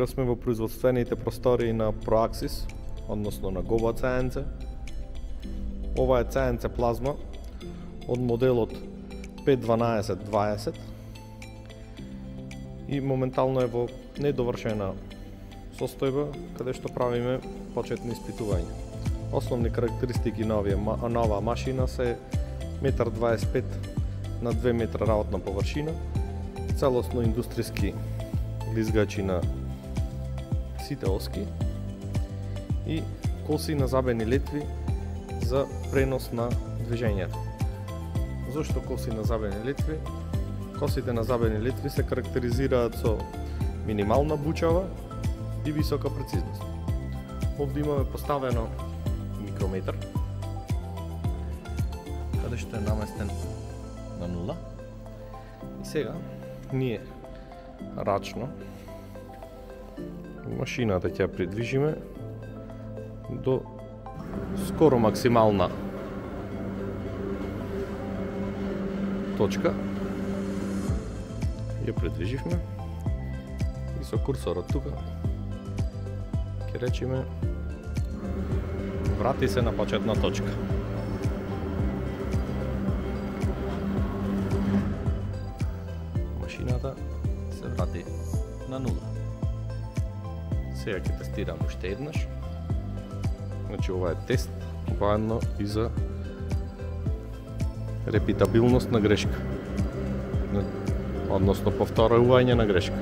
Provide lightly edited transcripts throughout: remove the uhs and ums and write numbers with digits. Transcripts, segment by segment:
Тука сме во производствените простори на Proaxis, односно на Goba CNC. Ова е CNC плазма од моделот 51220 и моментално е во недовршена состојба, каде што правиме почетни испитувања. Основни карактеристики на оваа машина се 1,25 м на 2 метра работна површина, целосно индустријски лизгачи на сите оски и коси на забени летви за пренос на движењето. Зошто коси на забени летви? Косите на забени летви се карактеризираат со минимална бучава и висока прецизност. Овде имаме поставено микрометар, каде што е наместен на нула. И сега ние рачно машината ќе ја придвижиме до скоро максимална точка. Ја придвиживме и со курсорот тука ќе речеме врати се на почетна точка. Машината се врати на нула. Сега ќе тестирам уште еднаш. Значи ова е тест, воедно и за репитабилност на грешка. Односно повторување на грешка.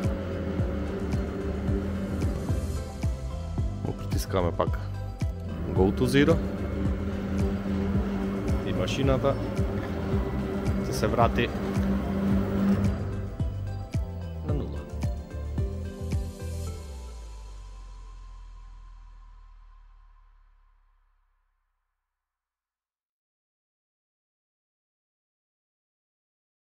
Притискаме пак Go to Zero и машината ќе се врати